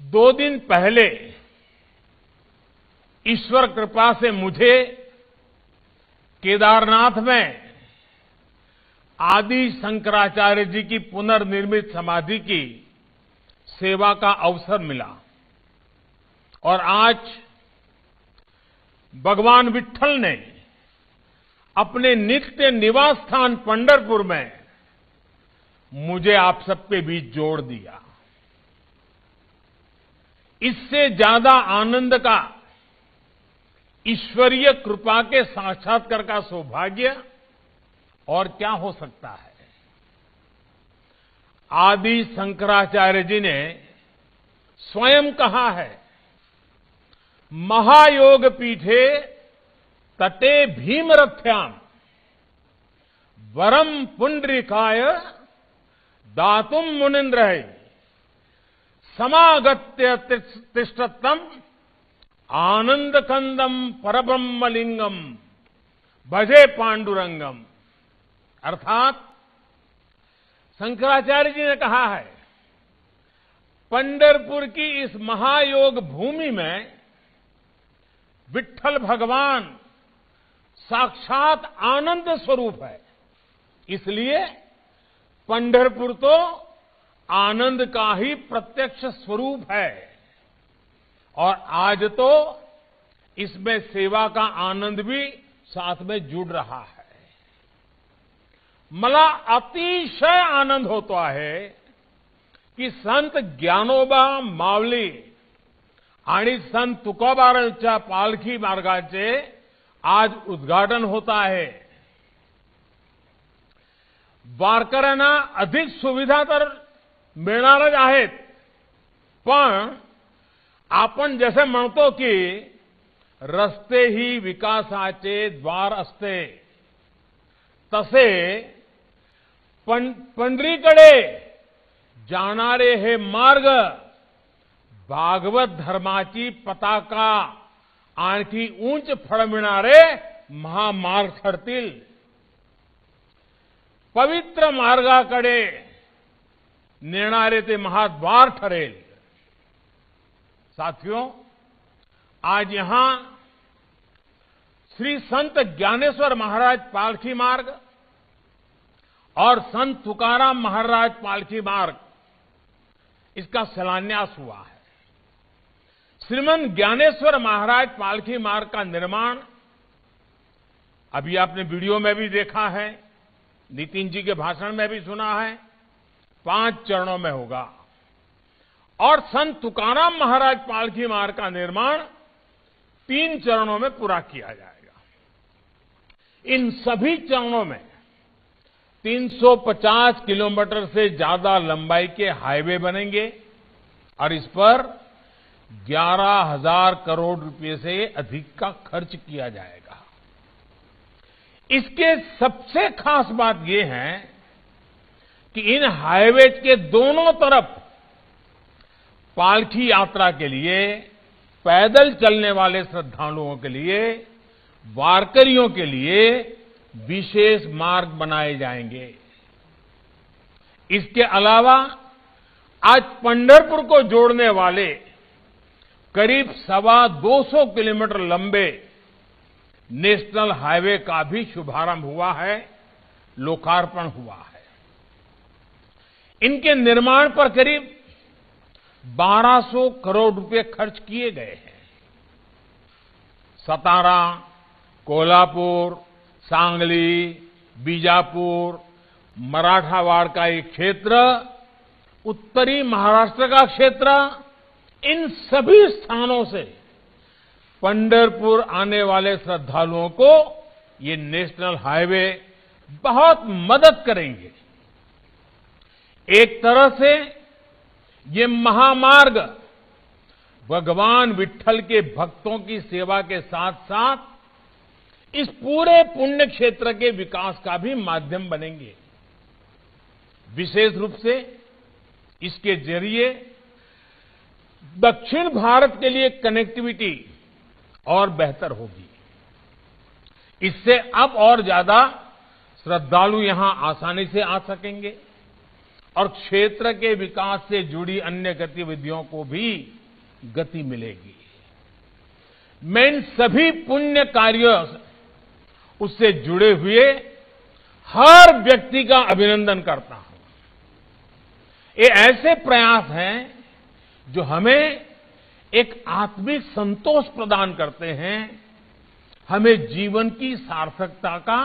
2 दिन पहले ईश्वर कृपा से मुझे केदारनाथ में आदि शंकराचार्य जी की पुनर्निर्मित समाधि की सेवा का अवसर मिला और आज भगवान विट्ठल ने अपने नित्य निवास स्थान पंढरपुर में मुझे आप सबके बीच जोड़ दिया। इससे ज्यादा आनंद का, ईश्वरीय कृपा के साक्षात्कार का सौभाग्य और क्या हो सकता है। आदि शंकराचार्य जी ने स्वयं कहा है, महायोग पीठे तटे भीमरथ्याम वरम पुंडरीकाय दातुम मुनिन्द्र समागत्य तिष्ठतम आनंद कंदम परब्रह्मलिंगम भजे पांडुरंगम। अर्थात शंकराचार्य जी ने कहा है, पंढरपुर की इस महायोग भूमि में विट्ठल भगवान साक्षात आनंद स्वरूप है। इसलिए पंढरपुर तो आनंद का ही प्रत्यक्ष स्वरूप है और आज तो इसमें सेवा का आनंद भी साथ में जुड़ रहा है। मला अतिशय आनंद होता है की संत ज्ञानोबा माऊली आणि संत तुकोबारांच्या पालखी मार्गाचे आज उद्घाटन होता है। वारकऱ्यांना अधिक सुविधा तर मिळणारच आहेत, पण आपण जसे म्हणतो की रस्ते ही विकासाचे द्वार असते, तसे पंढरीकडे जाणारे हे मार्ग भागवत धर्माची पताका आणखी उंच फडविणारे महामार्ग ठरतील। पवित्र मार्गाकडे नेणारे ते महाद्वार ठरेल। साथियों, आज यहां श्री संत ज्ञानेश्वर महाराज पालखी मार्ग और संत तुकाराम महाराज पालखी मार्ग, इसका शिलान्यास हुआ है। श्रीमंत ज्ञानेश्वर महाराज पालखी मार्ग का निर्माण अभी आपने वीडियो में भी देखा है, नितिन जी के भाषण में भी सुना है, 5 चरणों में होगा और संत तुकाराम महाराज पालखी मार्ग का निर्माण 3 चरणों में पूरा किया जाएगा। इन सभी चरणों में 350 किलोमीटर से ज्यादा लंबाई के हाईवे बनेंगे और इस पर 11,000 करोड़ रुपए से अधिक का खर्च किया जाएगा। इसके सबसे खास बात यह है कि इन हाईवे के दोनों तरफ पालकी यात्रा के लिए, पैदल चलने वाले श्रद्धालुओं के लिए, वारकरियों के लिए विशेष मार्ग बनाए जाएंगे। इसके अलावा आज पंढरपुर को जोड़ने वाले करीब 225 किलोमीटर लंबे नेशनल हाईवे का भी शुभारंभ हुआ है, लोकार्पण हुआ है। इनके निर्माण पर करीब 1200 करोड़ रुपए खर्च किए गए हैं। सतारा, कोल्हापुर, सांगली, बीजापुर, मराठावाड़ का एक क्षेत्र, उत्तरी महाराष्ट्र का क्षेत्र, इन सभी स्थानों से पंढरपुर आने वाले श्रद्धालुओं को ये नेशनल हाईवे बहुत मदद करेंगे। एक तरह से ये महामार्ग भगवान विट्ठल के भक्तों की सेवा के साथ साथ इस पूरे पुण्य क्षेत्र के विकास का भी माध्यम बनेंगे। विशेष रूप से इसके जरिए दक्षिण भारत के लिए कनेक्टिविटी और बेहतर होगी। इससे अब और ज्यादा श्रद्धालु यहां आसानी से आ सकेंगे और क्षेत्र के विकास से जुड़ी अन्य गतिविधियों को भी गति मिलेगी। मैं इन सभी पुण्य कार्यों उससे जुड़े हुए हर व्यक्ति का अभिनंदन करता हूं। ये ऐसे प्रयास हैं जो हमें एक आत्मिक संतोष प्रदान करते हैं, हमें जीवन की सार्थकता का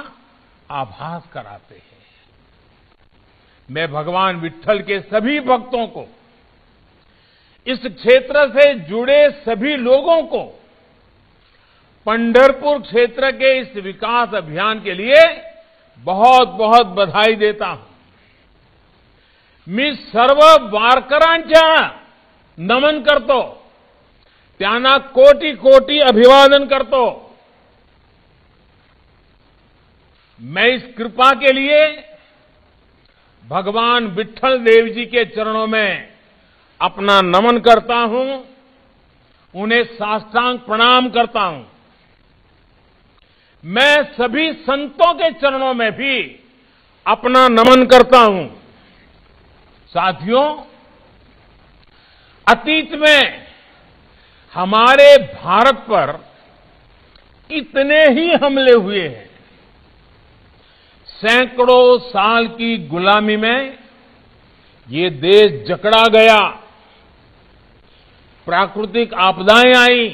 आभास कराते हैं। मैं भगवान विट्ठल के सभी भक्तों को, इस क्षेत्र से जुड़े सभी लोगों को पंढरपुर क्षेत्र के इस विकास अभियान के लिए बहुत बहुत बधाई देता हूं। मी सर्व वारकऱ्यांच्या नमन करतो, त्यांना कोटी कोटी अभिवादन करतो। मैं इस कृपा के लिए भगवान विट्ठल देव जी के चरणों में अपना नमन करता हूं, उन्हें साष्टांग प्रणाम करता हूं। मैं सभी संतों के चरणों में भी अपना नमन करता हूं। साथियों, अतीत में हमारे भारत पर कितने ही हमले हुए हैं। सैकड़ों साल की गुलामी में ये देश जकड़ा गया, प्राकृतिक आपदाएं आई,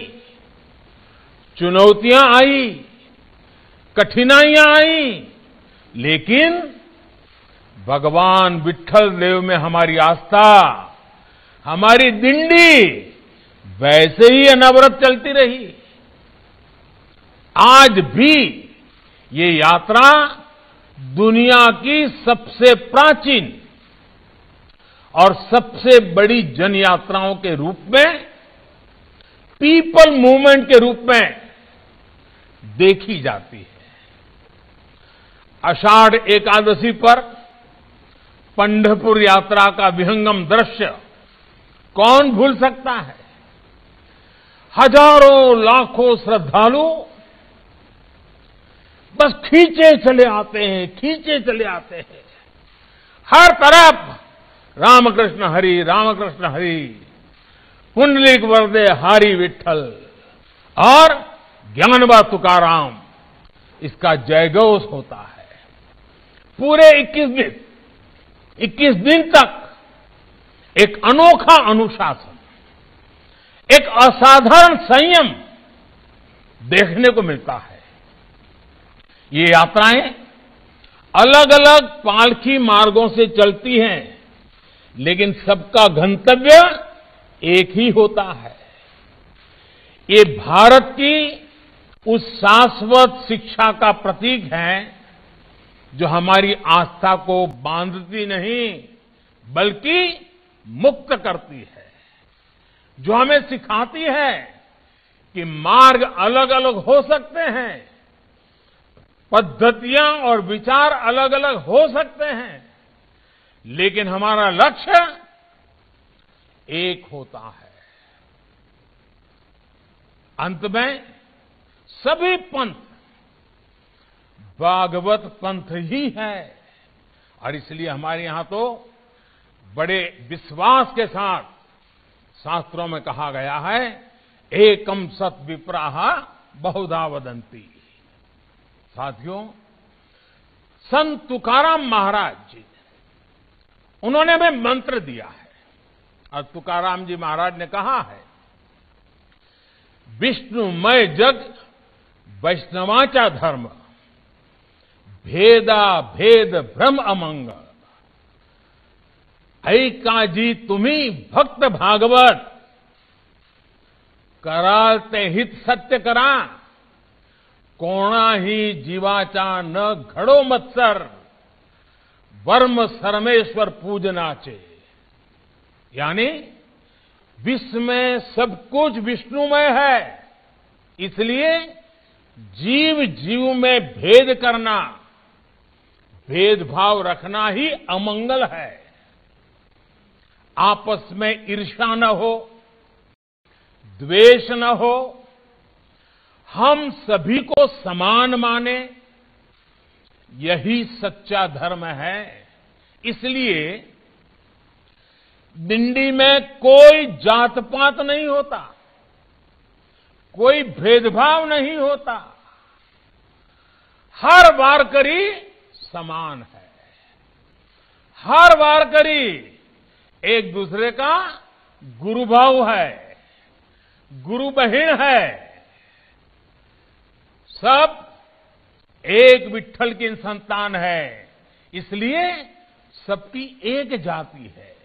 चुनौतियां आई, कठिनाइयां आई, लेकिन भगवान विट्ठल देव में हमारी आस्था, हमारी दिंडी वैसे ही अनवरत चलती रही। आज भी ये यात्रा दुनिया की सबसे प्राचीन और सबसे बड़ी जन यात्राओं के रूप में, पीपल मूवमेंट के रूप में देखी जाती है। आषाढ़ एकादशी पर पंढरपुर यात्रा का विहंगम दृश्य कौन भूल सकता है। हजारों लाखों श्रद्धालु बस खींचे चले आते हैं, खींचे चले आते हैं। हर तरफ रामकृष्ण हरि, पुंडलीक वरदे हरि विट्ठल और ज्ञानबा तुकाराम, इसका जयघोष होता है। पूरे 21 दिन तक एक अनोखा अनुशासन, एक असाधारण संयम देखने को मिलता है। ये यात्राएं अलग अलग पालकी मार्गों से चलती हैं, लेकिन सबका गंतव्य एक ही होता है। ये भारत की उस शाश्वत शिक्षा का प्रतीक है जो हमारी आस्था को बांधती नहीं बल्कि मुक्त करती है, जो हमें सिखाती है कि मार्ग अलग अलग हो सकते हैं, पद्धतियां और विचार अलग अलग हो सकते हैं, लेकिन हमारा लक्ष्य एक होता है। अंत में सभी पंथ भागवत पंथ ही है, और इसलिए हमारे यहां तो बड़े विश्वास के साथ शास्त्रों में कहा गया है, एकम सत विप्राह बहुधा वदंती। साथियों, संत तुकाराम महाराज जी, उन्होंने हमें मंत्र दिया है, और तुकाराम जी महाराज ने कहा है, विष्णुमय जग वैष्णवाचा धर्म, भेदा भेद भ्रम अमंग, ऐकाजी तुम्ही भक्त भागवत, कराल ते हित सत्य करा, कोणाही जीवाचा न घडो मत्सर, वर्म सर्मेश्वर पूजनाचे। यानी विश्व में सब कुछ विष्णुमय है, इसलिए जीव जीव में भेद करना, भेदभाव रखना ही अमंगल है। आपस में ईर्ष्या न हो, द्वेष न हो, हम सभी को समान माने, यही सच्चा धर्म है। इसलिए दिंडी में कोई जात पात नहीं होता, कोई भेदभाव नहीं होता, हर वारकरी समान है, हर वारकरी एक दूसरे का गुरु भाव है, गुरु बहिन है, सब एक विठ्ठल की संतान है, इसलिए सबकी एक जाति है,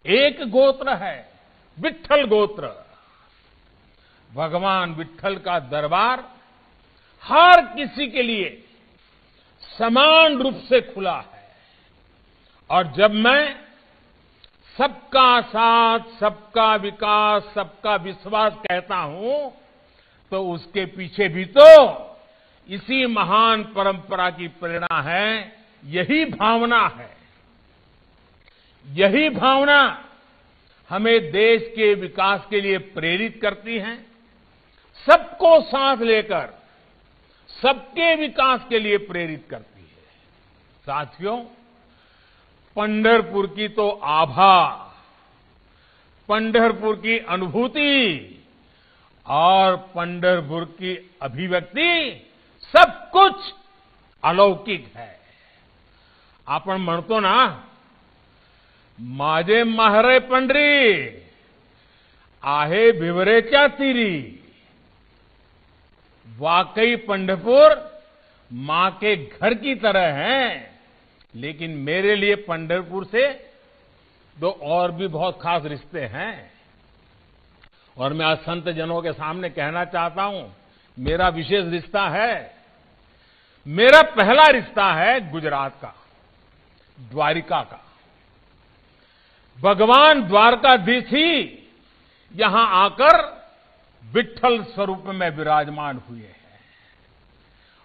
एक गोत्र है, विठ्ठल गोत्र। भगवान विठ्ठल का दरबार हर किसी के लिए समान रूप से खुला है। और जब मैं सबका साथ, सबका विकास, सबका विश्वास कहता हूं, तो उसके पीछे भी तो इसी महान परंपरा की प्रेरणा है, यही भावना है। यही भावना हमें देश के विकास के लिए प्रेरित करती है, सबको साथ लेकर सबके विकास के लिए प्रेरित करती है। साथियों, पंढरपुर की तो आभा, पंढरपुर की अनुभूति और पंढरपुर की अभिव्यक्ति सब कुछ अलौकिक है। आपण म्हणतो ना, माझे माहेर पंढरी आहे भिवरेच्या तीरी। वाकई पंढरपुर मां के घर की तरह है, लेकिन मेरे लिए पंढरपुर से दो और भी बहुत खास रिश्ते हैं। और मैं आज संत जनों के सामने कहना चाहता हूं, मेरा विशेष रिश्ता है। मेरा पहला रिश्ता है गुजरात का, द्वारिका का। भगवान द्वारकाधीश ही यहां आकर विठ्ठल स्वरूप में विराजमान हुए हैं।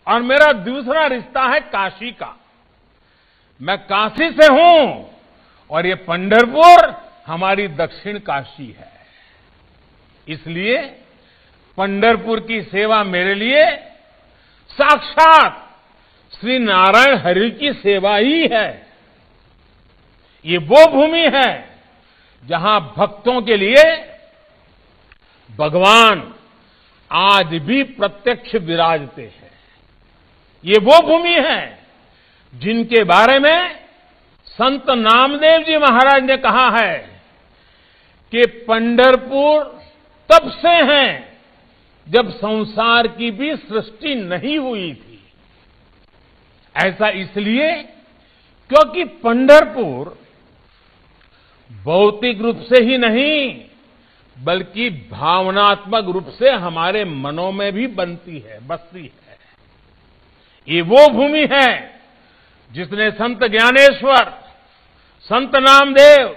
और मेरा दूसरा रिश्ता है काशी का। मैं काशी से हूं और ये पंढरपुर हमारी दक्षिण काशी है। इसलिए पंढरपुर की सेवा मेरे लिए साक्षात श्री नारायण हरि की सेवा ही है। ये वो भूमि है जहां भक्तों के लिए भगवान आज भी प्रत्यक्ष विराजते हैं। ये वो भूमि है जिनके बारे में संत नामदेव जी महाराज ने कहा है कि पंढरपुर तब से हैं जब संसार की भी सृष्टि नहीं हुई थी। ऐसा इसलिए क्योंकि पंढरपुर भौतिक रूप से ही नहीं, बल्कि भावनात्मक रूप से हमारे मनों में भी बसती है। ये वो भूमि है जिसने संत ज्ञानेश्वर, संत नामदेव,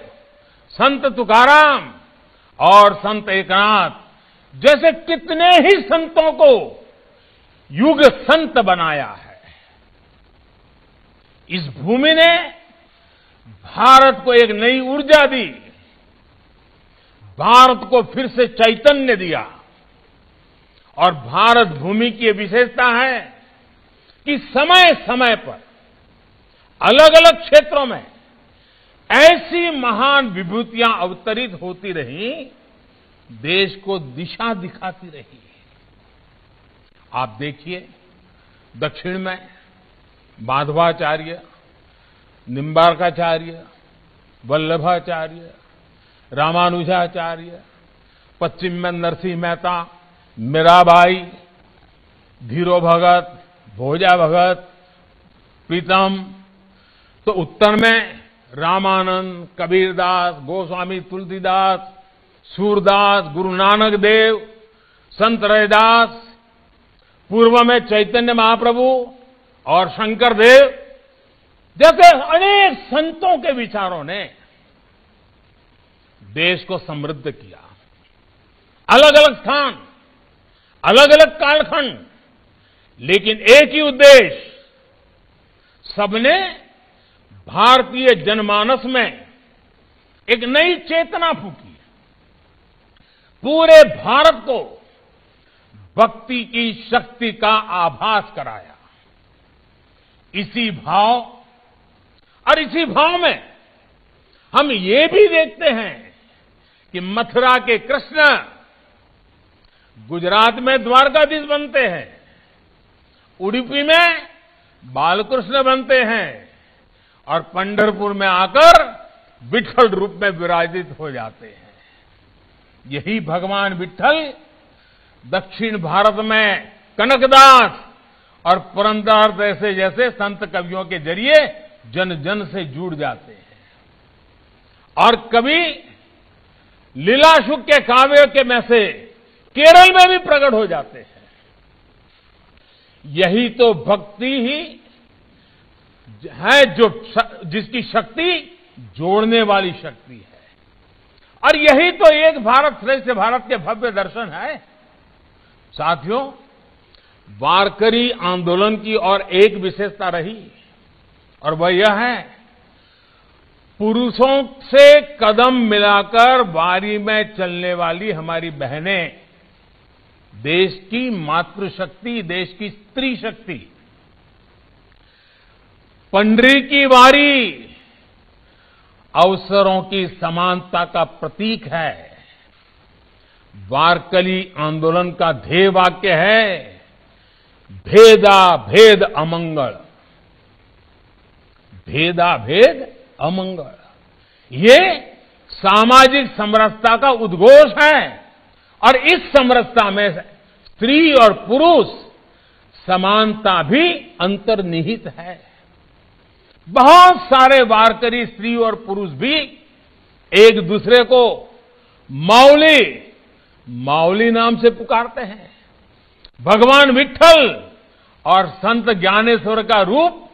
संत तुकाराम और संत एकनाथ जैसे कितने ही संतों को युग संत बनाया है। इस भूमि ने भारत को एक नई ऊर्जा दी, भारत को फिर से चैतन्य दिया। और भारत भूमि की विशेषता है कि समय समय पर अलग अलग क्षेत्रों में ऐसी महान विभूतियां अवतरित होती रही, देश को दिशा दिखाती रही। आप देखिए, दक्षिण में माधवाचार्य, निम्बार्काचार्य, वल्लभाचार्य, रामानुजाचार्य, पश्चिम में नरसिंह मेहता, मीराबाई, धीरो भगत, भोजा भगत, प्रीतम। तो उत्तर में रामानंद, कबीरदास, गोस्वामी तुलसीदास, सूरदास, गुरु नानक देव, संत रैदास। पूर्व में चैतन्य महाप्रभु और शंकर देव जैसे अनेक संतों के विचारों ने देश को समृद्ध किया। अलग अलग स्थान, अलग अलग कालखंड, लेकिन एक ही उद्देश्य, सबने भारतीय जनमानस में एक नई चेतना फूंकी, पूरे भारत को भक्ति की शक्ति का आभास कराया। इसी भाव और इसी भाव में हम ये भी देखते हैं कि मथुरा के कृष्ण गुजरात में द्वारकाधीश बनते हैं, उडुपी में बालकृष्ण बनते हैं और पंढरपुर में आकर विठल रूप में विराजित हो जाते हैं। यही भगवान विठल दक्षिण भारत में कनकदास और पुरंदरदास जैसे संत कवियों के जरिए जन जन से जुड़ जाते हैं और कभी लीलाशुक के काव्य के में से केरल में भी प्रकट हो जाते हैं। यही तो भक्ति ही है जो जिसकी शक्ति जोड़ने वाली शक्ति है और यही तो एक भारत श्रेष्ठ भारत के भव्य दर्शन है। साथियों, वारकरी आंदोलन की और एक विशेषता रही और वह यह है, पुरुषों से कदम मिलाकर वारी में चलने वाली हमारी बहनें देश की मातृशक्ति, देश की स्त्री शक्ति। पंडरी की वारी अवसरों की समानता का प्रतीक है। वारकरी आंदोलन का ध्येय वाक्य है, भेदा भेद अमंगल, भेदा भेद अमंगल। ये सामाजिक समरसता का उद्घोष है और इस समरसता में स्त्री और पुरुष समानता भी अंतर्निहित है। बहुत सारे वारकरी स्त्री और पुरुष भी एक दूसरे को माउली माउली नाम से पुकारते हैं। भगवान विठल और संत ज्ञानेश्वर का रूप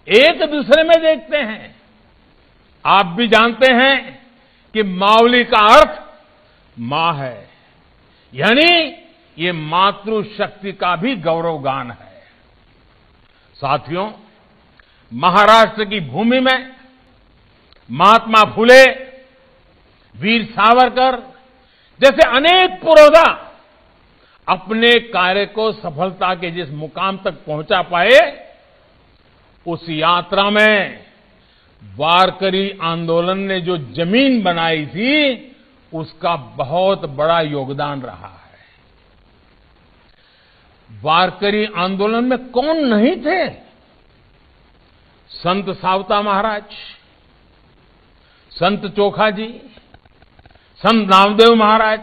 एक दूसरे में देखते हैं। आप भी जानते हैं कि माउली का अर्थ मां है, यानी ये मातृशक्ति का भी गौरवगान है। साथियों, महाराष्ट्र की भूमि में महात्मा फुले, वीर सावरकर जैसे अनेक पुरोधा अपने कार्य को सफलता के जिस मुकाम तक पहुंचा पाए, उस यात्रा में वारकरी आंदोलन ने जो जमीन बनाई थी, उसका बहुत बड़ा योगदान रहा है। वारकरी आंदोलन में कौन नहीं थे? संत सावता महाराज, संत चोखा जी, संत नामदेव महाराज,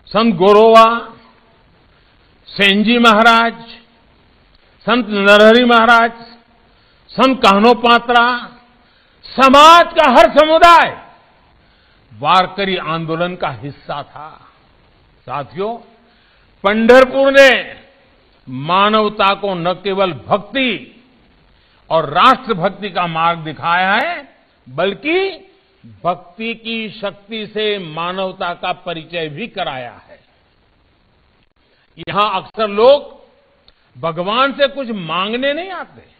संत गोरोवा, सेनजी महाराज, संत नरहरि महाराज, संत कान्होपात्रा, समाज का हर समुदाय वारकरी आंदोलन का हिस्सा था। साथियों, पंढरपुर ने मानवता को न केवल भक्ति और राष्ट्रभक्ति का मार्ग दिखाया है, बल्कि भक्ति की शक्ति से मानवता का परिचय भी कराया है। यहां अक्सर लोग भगवान से कुछ मांगने नहीं आते।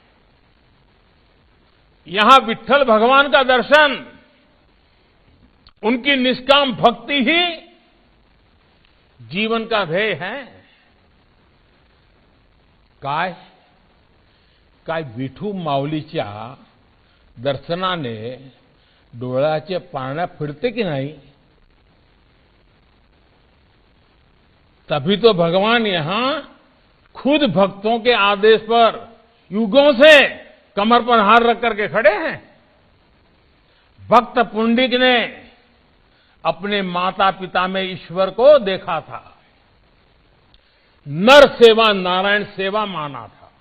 यहां विठ्ठल भगवान का दर्शन, उनकी निष्काम भक्ति ही जीवन का ध्येय है। काय विठू माऊलीच्या दर्शनाने डोळ्याचे पारण्या फिरते की नहीं? तभी तो भगवान यहां खुद भक्तों के आदेश पर युगों से कमर पर हाथ रख करके खड़े हैं। भक्त पुंडिक ने अपने माता पिता में ईश्वर को देखा था, नर सेवा नारायण सेवा माना था।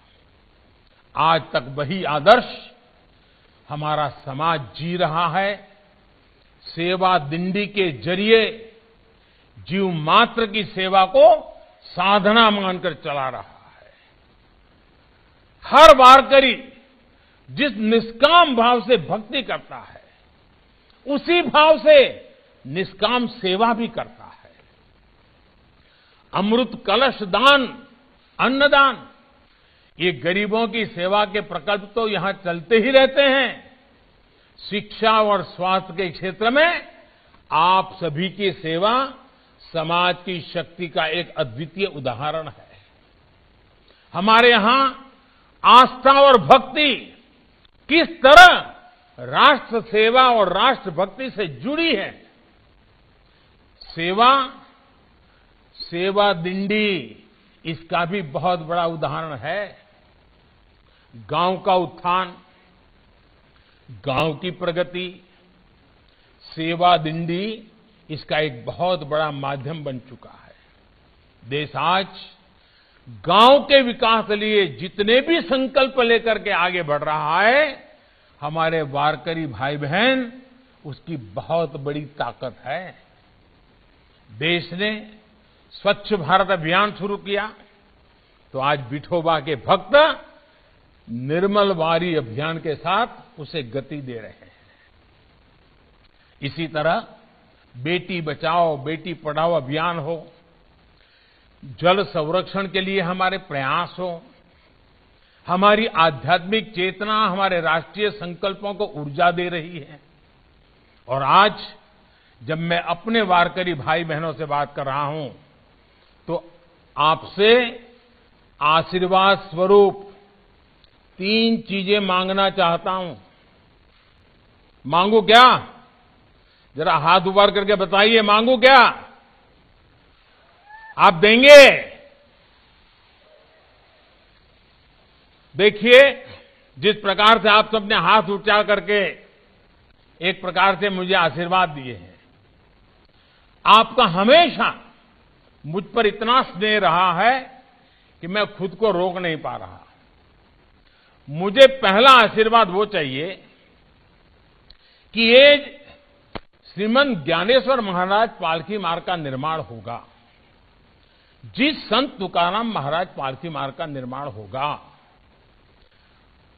आज तक वही आदर्श हमारा समाज जी रहा है। सेवा दिंडी के जरिए जीव मात्र की सेवा को साधना मानकर चला रहा है। हर वारकरी जिस निष्काम भाव से भक्ति करता है, उसी भाव से निष्काम सेवा भी करता है। अमृत कलश दान, अन्नदान, ये गरीबों की सेवा के प्रकल्प तो यहां चलते ही रहते हैं। शिक्षा और स्वास्थ्य के क्षेत्र में आप सभी की सेवा समाज की शक्ति का एक अद्वितीय उदाहरण है। हमारे यहां आस्था और भक्ति किस तरह राष्ट्र सेवा और राष्ट्रभक्ति से जुड़ी है। सेवा दिंडी इसका भी बहुत बड़ा उदाहरण है। गांव का उत्थान, गांव की प्रगति, सेवा दिंडी इसका एक बहुत बड़ा माध्यम बन चुका है। देश आज गांव के विकास के लिए जितने भी संकल्प लेकर के आगे बढ़ रहा है, हमारे वारकरी भाई बहन उसकी बहुत बड़ी ताकत है। देश ने स्वच्छ भारत अभियान शुरू किया तो आज विठोबा के भक्त निर्मल वारी अभियान के साथ उसे गति दे रहे हैं। इसी तरह बेटी बचाओ बेटी पढ़ाओ अभियान हो, जल संरक्षण के लिए हमारे प्रयास हो, हमारी आध्यात्मिक चेतना हमारे राष्ट्रीय संकल्पों को ऊर्जा दे रही है। और आज जब मैं अपने वारकरी भाई बहनों से बात कर रहा हूं तो आपसे आशीर्वाद स्वरूप 3 चीजें मांगना चाहता हूं। मांगू क्या? जरा हाथ ऊपर करके बताइए, मांगू क्या? आप देंगे? देखिए, जिस प्रकार से आप सबने हाथ उठा करके एक प्रकार से मुझे आशीर्वाद दिए हैं, आपका हमेशा मुझ पर इतना स्नेह रहा है कि मैं खुद को रोक नहीं पा रहा। मुझे पहला आशीर्वाद वो चाहिए कि ये श्रीमंत ज्ञानेश्वर महाराज पालकी मार्ग का निर्माण होगा। जिस संत तुकाराम महाराज पालकी मार्ग का निर्माण होगा,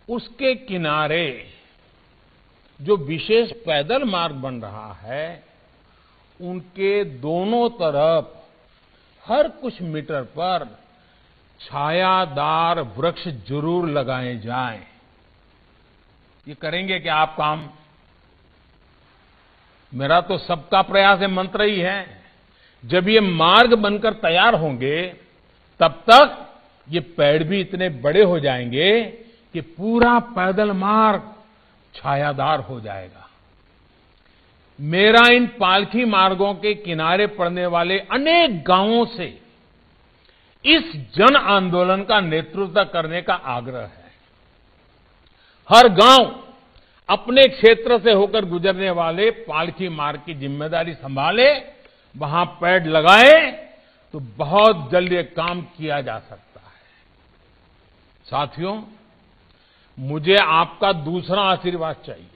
उसके किनारे जो विशेष पैदल मार्ग बन रहा है, उनके दोनों तरफ हर कुछ मीटर पर छायादार वृक्ष जरूर लगाए जाएं। ये करेंगे क्या आप काम? मेरा तो सबका प्रयास है मंत्र ही है। जब ये मार्ग बनकर तैयार होंगे तब तक ये पेड़ भी इतने बड़े हो जाएंगे कि पूरा पैदल मार्ग छायादार हो जाएगा। मेरा इन पालकी मार्गों के किनारे पड़ने वाले अनेक गांवों से इस जन आंदोलन का नेतृत्व करने का आग्रह है। हर गांव अपने क्षेत्र से होकर गुजरने वाले पालकी मार्ग की जिम्मेदारी संभाले, वहां पेड़ लगाए तो बहुत जल्द ये काम किया जा सकता है। साथियों, मुझे आपका दूसरा आशीर्वाद चाहिए।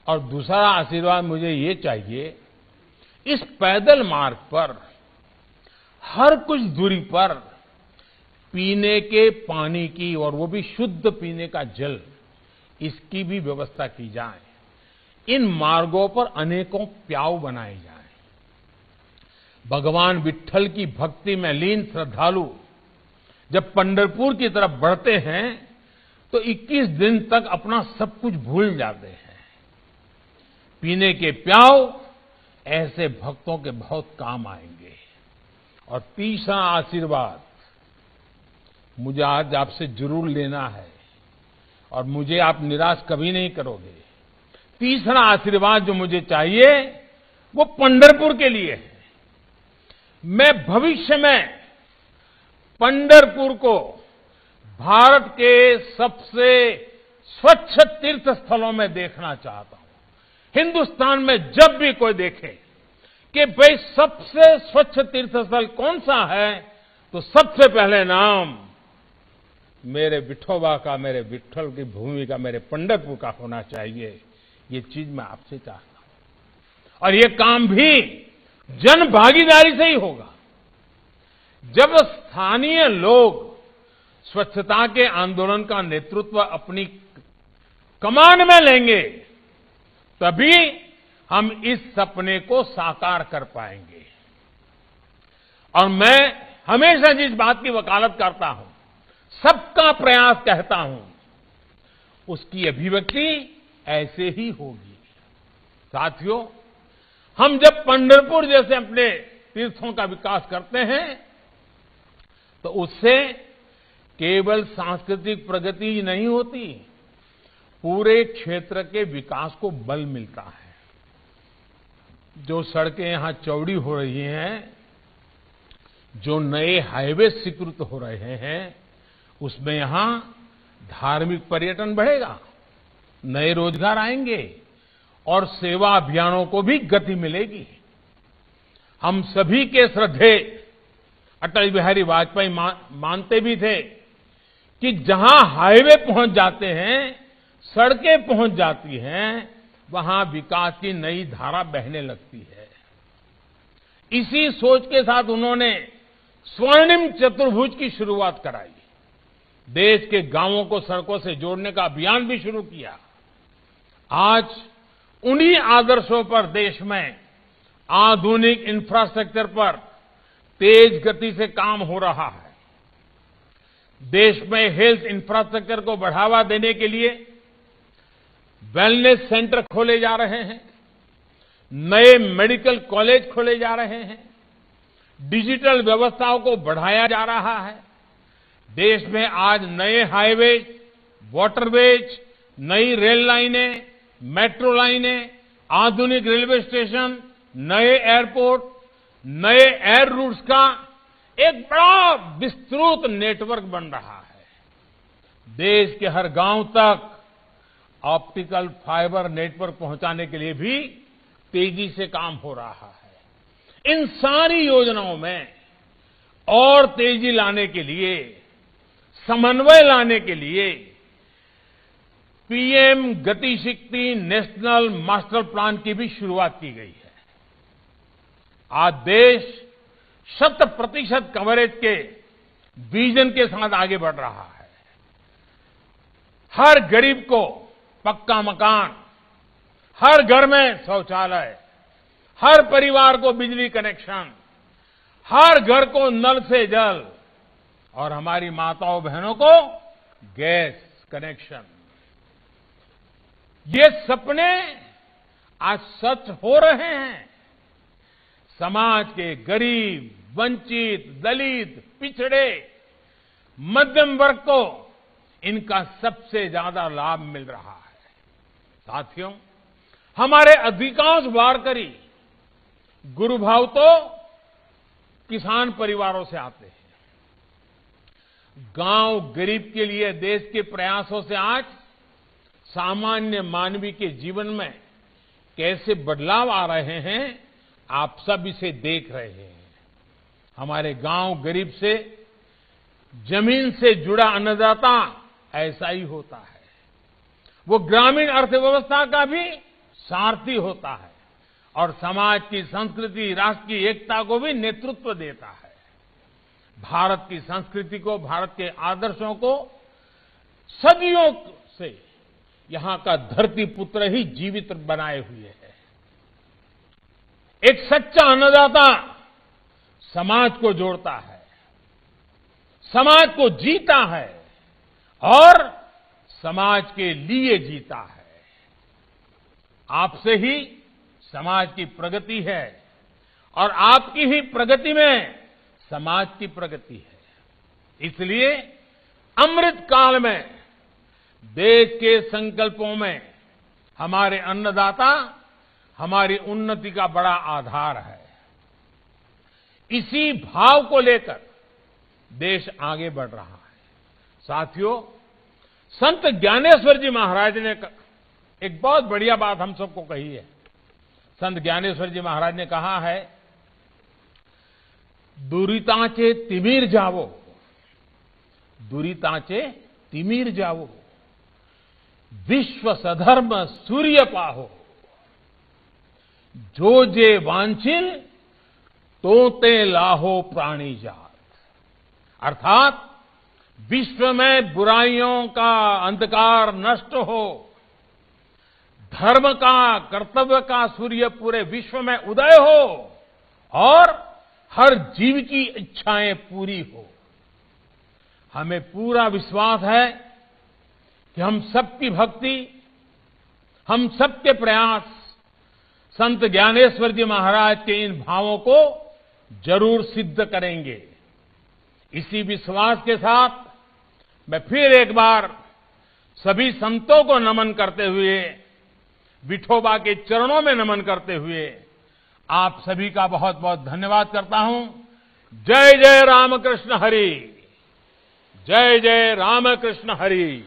और दूसरा आशीर्वाद मुझे ये चाहिए, इस पैदल मार्ग पर हर कुछ दूरी पर पीने के पानी की, और वो भी शुद्ध पीने का जल, इसकी भी व्यवस्था की जाए। इन मार्गों पर अनेकों प्याऊ बनाए जाएं। भगवान विट्ठल की भक्ति में लीन श्रद्धालु जब पंढरपुर की तरफ बढ़ते हैं तो 21 दिन तक अपना सब कुछ भूल जाते हैं। पीने के प्याऊ ऐसे भक्तों के बहुत काम आएंगे। और तीसरा आशीर्वाद मुझे आज आपसे जरूर लेना है, और मुझे आप निराश कभी नहीं करोगे। तीसरा आशीर्वाद जो मुझे चाहिए वो पंढरपुर के लिए है। मैं भविष्य में पंढरपुर को भारत के सबसे स्वच्छ तीर्थ स्थलों में देखना चाहता हूं। हिंदुस्तान में जब भी कोई देखे कि भाई सबसे स्वच्छ तीर्थ स्थल कौन सा है, तो सबसे पहले नाम मेरे विठोबा का, मेरे विट्ठल की भूमि का, मेरे पंढरपुर का होना चाहिए। ये चीज मैं आपसे चाहता हूं। और ये काम भी जन भागीदारी से ही होगा। जब स्थानीय लोग स्वच्छता के आंदोलन का नेतृत्व अपनी कमान में लेंगे, तभी हम इस सपने को साकार कर पाएंगे। और मैं हमेशा जिस बात की वकालत करता हूं, सबका प्रयास कहता हूं, उसकी अभिव्यक्ति ऐसे ही होगी। साथियों, हम जब पंढरपुर जैसे अपने तीर्थों का विकास करते हैं तो उससे केवल सांस्कृतिक प्रगति ही नहीं होती, पूरे क्षेत्र के विकास को बल मिलता है। जो सड़कें यहां चौड़ी हो रही हैं, जो नए हाईवे स्वीकृत हो रहे हैं, उसमें यहां धार्मिक पर्यटन बढ़ेगा, नए रोजगार आएंगे और सेवा अभियानों को भी गति मिलेगी। हम सभी के श्रद्धेय अटल बिहारी वाजपेयी मानते भी थे कि जहां हाईवे पहुंच जाते हैं, सड़कें पहुंच जाती हैं, वहां विकास की नई धारा बहने लगती है। इसी सोच के साथ उन्होंने स्वर्णिम चतुर्भुज की शुरुआत कराई। देश के गांवों को सड़कों से जोड़ने का अभियान भी शुरू किया। आज उन्हीं आदर्शों पर देश में आधुनिक इंफ्रास्ट्रक्चर पर तेज गति से काम हो रहा है। देश में हेल्थ इंफ्रास्ट्रक्चर को बढ़ावा देने के लिए वेलनेस सेंटर खोले जा रहे हैं, नए मेडिकल कॉलेज खोले जा रहे हैं, डिजिटल व्यवस्थाओं को बढ़ाया जा रहा है। देश में आज नए हाईवेज, वाटरवेज, नई रेल लाइनें, मेट्रो लाइनें, आधुनिक रेलवे स्टेशन, नए एयरपोर्ट, नए एयर रूट्स का एक बड़ा विस्तृत नेटवर्क बन रहा है। देश के हर गांव तक ऑप्टिकल फाइबर नेटवर्क पहुंचाने के लिए भी तेजी से काम हो रहा है। इन सारी योजनाओं में और तेजी लाने के लिए, समन्वय लाने के लिए पीएम गति शक्ति नेशनल मास्टर प्लान की भी शुरुआत की गई है। आज देश 100% कवरेज के विजन के साथ आगे बढ़ रहा है। हर गरीब को पक्का मकान, हर घर में शौचालय, हर परिवार को बिजली कनेक्शन, हर घर को नल से जल और हमारी माताओं बहनों को गैस कनेक्शन। ये सपने आज सच हो रहे हैं। समाज के गरीब, वंचित, दलित, पिछड़े, मध्यम वर्ग को इनका सबसे ज्यादा लाभ मिल रहा है। साथियों, हमारे अधिकांश वारकरी गुरुभाव तो किसान परिवारों से आते हैं। गांव गरीब के लिए देश के प्रयासों से आज सामान्य मानवी के जीवन में कैसे बदलाव आ रहे हैं, आप सब इसे देख रहे हैं। हमारे गांव गरीब से, जमीन से जुड़ा अन्नदाता ऐसा ही होता है। वो ग्रामीण अर्थव्यवस्था का भी सारथी होता है और समाज की संस्कृति, राष्ट्र की एकता को भी नेतृत्व देता है। भारत की संस्कृति को, भारत के आदर्शों को सदियों से यहां का धरती पुत्र ही जीवित बनाए हुए है। एक सच्चा अन्नदाता समाज को जोड़ता है, समाज को जीता है और समाज के लिए जीता है। आपसे ही समाज की प्रगति है और आपकी ही प्रगति में समाज की प्रगति है। इसलिए अमृत काल में देश के संकल्पों में हमारे अन्नदाता हमारी उन्नति का बड़ा आधार है। इसी भाव को लेकर देश आगे बढ़ रहा है। साथियों, संत ज्ञानेश्वर जी महाराज ने एक बहुत बढ़िया बात हम सबको कही है। संत ज्ञानेश्वर जी महाराज ने कहा है, दुरितांचे तिमिर जावो, दुरितांचे तिमिर जावो, विश्व सधर्म सूर्य पाहो, जो जे वांछिल तोते लाहो प्राणी जात। अर्थात विश्व में बुराइयों का अंधकार नष्ट हो, धर्म का, कर्तव्य का सूर्य पूरे विश्व में उदय हो और हर जीव की इच्छाएं पूरी हो। हमें पूरा विश्वास है कि हम सबकी भक्ति, हम सबके प्रयास संत ज्ञानेश्वर जी महाराज के इन भावों को जरूर सिद्ध करेंगे। इसी विश्वास के साथ मैं फिर एक बार सभी संतों को नमन करते हुए, विठोबा के चरणों में नमन करते हुए आप सभी का बहुत बहुत धन्यवाद करता हूं। जय जय रामकृष्ण हरि। जय जय रामकृष्ण हरि।